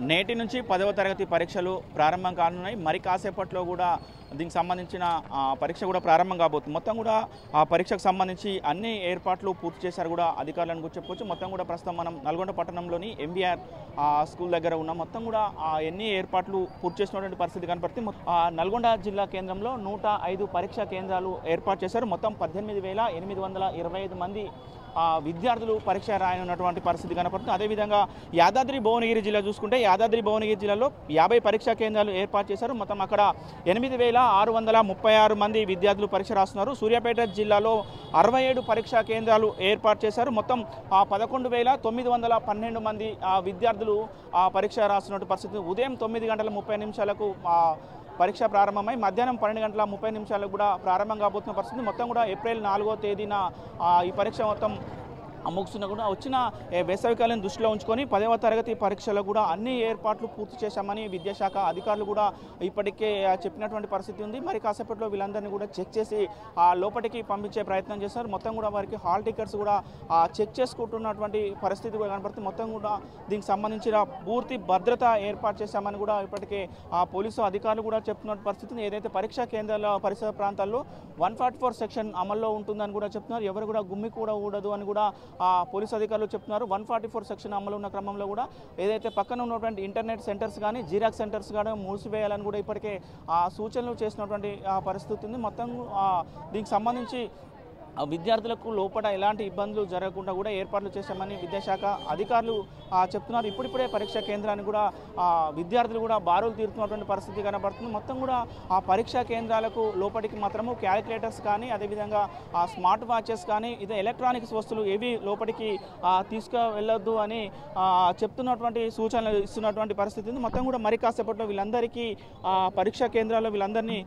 నేటి నుంచి 10వ తరగతి పరీక్షలు ప్రారంభం కానున్నాయి. మరి కాసేపట్లో కూడా దీనికి సంబంధించిన పరీక్ష కూడా ప్రారంభం కాబోతుంది. మొత్తం కూడా ఆ పరీక్షకు సంబంధించి అన్ని ఏర్పాట్లు పూర్తి చేశారు కూడా అధికారులను కూడా చెప్పొచ్చు. మొత్తం కూడా ప్రస్తుతం మనం నల్గొండ పట్టణంలోని ఎంబీఆర్ స్కూల్ దగ్గర ఉన్నాం. మొత్తం కూడా ఎన్ని ఏర్పాట్లు పూర్తి చేసినటువంటి పరిస్థితి కనపడుతుంది. నల్గొండ జిల్లా కేంద్రంలో 105 పరీక్షా కేంద్రాలు ఏర్పాటు చేశారు. మొత్తం 18,825 మంది విద్యార్థులు పరీక్ష రాయనున్నటువంటి పరిస్థితి కనపడుతుంది. అదేవిధంగా యాదాద్రి భువనగిరి జిల్లా చూసుకుంటే యాదాద్రి భువనగిరి జిల్లాలో 50 పరీక్షా కేంద్రాలు ఏర్పాటు చేశారు. మొత్తం అక్కడ 8,636 మంది విద్యార్థులు పరీక్ష రాస్తున్నారు. సూర్యాపేట జిల్లాలో 67 పరీక్షా కేంద్రాలు ఏర్పాటు చేశారు. మొత్తం 11,912 మంది విద్యార్థులు పరీక్ష రాస్తున్నటువంటి పరిస్థితి. ఉదయం 9:30 పరీక్ష ప్రారంభమై మధ్యాహ్నం 12:30 కూడా ప్రారంభం కాబోతున్న పరిస్థితి. మొత్తం కూడా ఏప్రిల్ 4వ తేదీన ఈ పరీక్ష మొత్తం ముగిస్తున్నా కూడా వచ్చిన వేసవికాలం దృష్టిలో ఉంచుకొని 10వ తరగతి పరీక్షలు కూడా అన్ని ఏర్పాట్లు పూర్తి చేశామని విద్యాశాఖ అధికారులు కూడా ఇప్పటికే చెప్పినటువంటి పరిస్థితి ఉంది. మరి కాసేపట్లో వీళ్ళందరినీ కూడా చెక్ చేసి లోపలికి పంపించే ప్రయత్నం చేస్తారు. మొత్తం కూడా వారికి హాల్ టికెట్స్ కూడా చెక్ చేసుకుంటున్నటువంటి పరిస్థితి కూడా కనపడుతుంది. మొత్తం కూడా దీనికి సంబంధించిన పూర్తి భద్రత ఏర్పాటు చేశామని కూడా ఇప్పటికే పోలీసు అధికారులు కూడా చెప్తున్న పరిస్థితి. ఏదైతే పరీక్షా కేంద్రాల పరిసర ప్రాంతాల్లో 144 సెక్షన్ అమల్లో ఉంటుందని కూడా చెప్తున్నారు. ఎవరు కూడా గుమ్మి కూడా ఊడదు అని కూడా పోలీసు అధికారులు చెప్తున్నారు. 144 సెక్షన్ అమలు ఉన్న క్రమంలో కూడా ఏదైతే పక్కన ఉన్నటువంటి ఇంటర్నెట్ సెంటర్స్ కానీ జిరాక్స్ సెంటర్స్ కానీ మూసివేయాలని కూడా ఇప్పటికే సూచనలు చేసినటువంటి పరిస్థితి ఉంది. మొత్తం దీనికి సంబంధించి విద్యార్థులకు లోపల ఎలాంటి ఇబ్బందులు జరగకుండా కూడా ఏర్పాట్లు చేశామని విద్యాశాఖ అధికారులు చెప్తున్నారు. ఇప్పుడిప్పుడే పరీక్షా కేంద్రాన్ని కూడా విద్యార్థులు కూడా బారులు తీరుతున్నటువంటి పరిస్థితి కనబడుతుంది. మొత్తం కూడా ఆ పరీక్షా కేంద్రాలకు లోపలికి మాత్రము క్యాలిక్యులేటర్స్ కానీ అదేవిధంగా స్మార్ట్ వాచెస్ కానీ ఇది ఎలక్ట్రానిక్స్ వస్తువులు ఏవి లోపలికి తీసుకువెళ్ళొద్దు అని చెప్తున్నటువంటి సూచనలు ఇస్తున్నటువంటి పరిస్థితి ఉంది. మొత్తం కూడా మరి కాసేపట్లో వీళ్ళందరికీ పరీక్షా కేంద్రాల్లో వీళ్ళందరినీ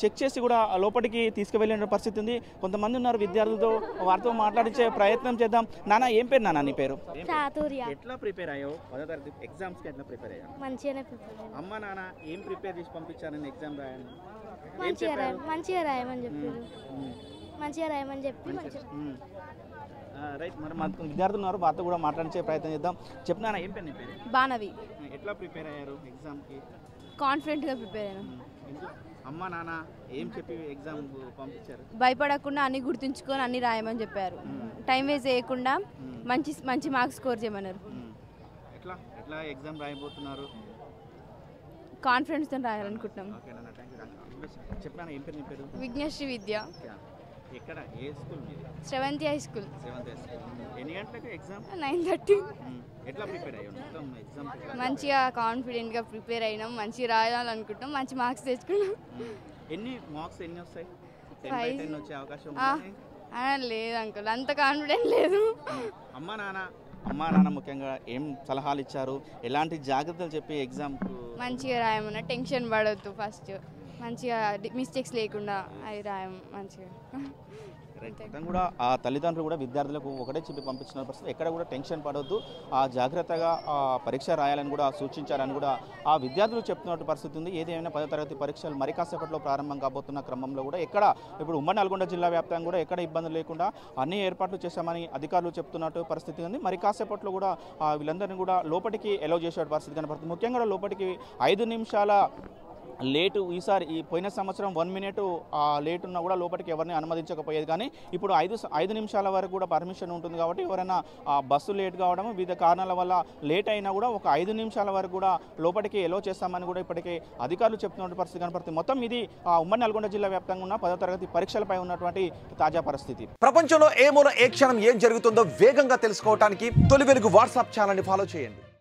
చెక్ చేసి కూడా లోపలికి తీసుకువెళ్ళిన పరిస్థితి ఉంది. కొంతమంది ఉన్నారు విద్యార్థులతో, వారితో మాట్లాడించే ప్రయత్నం చేద్దాం. నాన్న ఏం పేరు నాన్న నీ పేరు? ఎట్లా ప్రిపేర్ అయ్యావు? 10వ తరగతి ఎగ్జామ్స్ కి ఎట్లా ప్రిపేర్ అయ్యావు? మంచిగానే ప్రిపేర్ అయ్యాను. అమ్మ నాన్న ఏం ప్రిపేర్ చేసి పంపించారని ఎగ్జామ్ రాయాలి? మంచిగా రాయమని చెప్పారు. మంచిగా రాయమని చెప్పి రైట్. మరి మా విద్యార్థులు ఉన్నారు, వారితో కూడా మాట్లాడించే ప్రయత్నం చేద్దాం. చెప్పు నాన్న ఏం పేరు నీ పేరు? బాణవి. ఎట్లా ప్రిపేర్ అయ్యారు ఎగ్జామ్కి? కాన్ఫిడెంట్గా ప్రిపేర్ అయినా. అమ్మ నాన్న ఏం చెప్పి ఎగ్జామ్ పంపించారు? భయపడకుండా అన్ని గుర్తుంచుకొని అన్ని రాయమని చెప్పారు. టైం వేస్ట్ చేయకుండా మంచి మార్క్స్ స్కోర్ చేయమన్నారు. ఎట్లా ఎట్లా ఎగ్జామ్ రాయబోతున్నారు? కాన్ఫిడెన్స్తో రాయాలనుకుంటున్నాం. చెప్పాను ఏం పేరు నీ పేరు? విఘ్నశ్రీ విద్య. ఎక్కడ ఏ స్కూల్ మీది? Sravanthi high school. ఎన్ని గంటలకు ఎగ్జామ్? 9:30. ఎట్లా ప్రిపేర్ అయ్యావు మొత్తం ఎగ్జామ్? మంచిగా కాన్ఫిడెంట్గా ప్రిపేర్ అయినాం. మంచిగా రాయాలనుకుంటున్నాం. మంచి మార్క్స్ తెచ్చుకున్నాం. ఎన్ని మార్క్స్ ఎన్ని వస్తాయి? 10 వచ్చే అవకాశం లేదు అంకుల్, అంత కాన్ఫిడెంట్ లేదు. అమ్మా నాన్న ముఖ్యంగా ఏం సలహాలు ఇచ్చారు? ఎలాంటి జాగ్రత్తలు చెప్పి ఎగ్జామ్ మంచిగా రాయమన్నా, టెన్షన్ పడవద్దు, ఫస్ట్ మంచిగా మిస్టేక్స్ లేకుండా అవి రాయం మంచిగా. మొత్తం కూడా ఆ తల్లిదండ్రులు కూడా విద్యార్థులకు ఒకటే చెప్పి పంపించిన పరిస్థితి. ఎక్కడ కూడా టెన్షన్ పడవద్దు, జాగ్రత్తగా పరీక్ష రాయాలని కూడా సూచించారని కూడా ఆ విద్యార్థులు చెప్తున్నట్టు పరిస్థితి ఉంది. ఏదేమైనా 10వ తరగతి పరీక్షలు మరి కాసేపట్లో ప్రారంభం కాబోతున్న క్రమంలో కూడా ఎక్కడ ఇప్పుడు ఉమ్మడి నల్గొండ జిల్లా వ్యాప్తంగా కూడా ఎక్కడ ఇబ్బందులు లేకుండా అన్ని ఏర్పాట్లు చేశామని అధికారులు చెప్తున్నట్టు పరిస్థితి ఉంది. మరి కాసేపట్లో కూడా వీళ్ళందరినీ కూడా లోపలికి ఎలౌ చేసే పరిస్థితి కనపడుతుంది. ముఖ్యంగా లోపలికి 5 నిమిషాల లేటు ఈసారి ఈ పోయిన సంవత్సరం 1 మినిట్ లేట్ ఉన్నా కూడా లోపలికి ఎవరిని అనుమతించకపోయేది. కానీ ఇప్పుడు 5 నిమిషాల వరకు కూడా పర్మిషన్ ఉంటుంది. కాబట్టి ఎవరైనా బస్సు లేట్ కావడం వివిధ కారణాల వల్ల లేట్ అయినా కూడా ఒక 5 నిమిషాల వరకు కూడా లోపలికి ఎలో చేస్తామని కూడా ఇప్పటికే అధికారులు చెప్తున్న పరిస్థితి కనపడుతుంది. మొత్తం ఇది ఉమ్మడి నల్గొండ జిల్లా వ్యాప్తంగా ఉన్న 10వ తరగతి పరీక్షలపై ఉన్నటువంటి తాజా పరిస్థితి. ప్రపంచంలో ఏ మూల ఏ క్షణం ఏం జరుగుతుందో వేగంగా తెలుసుకోవడానికి తొలి వెలుగు వాట్సాప్ ఛానల్ని ఫాలో చేయండి.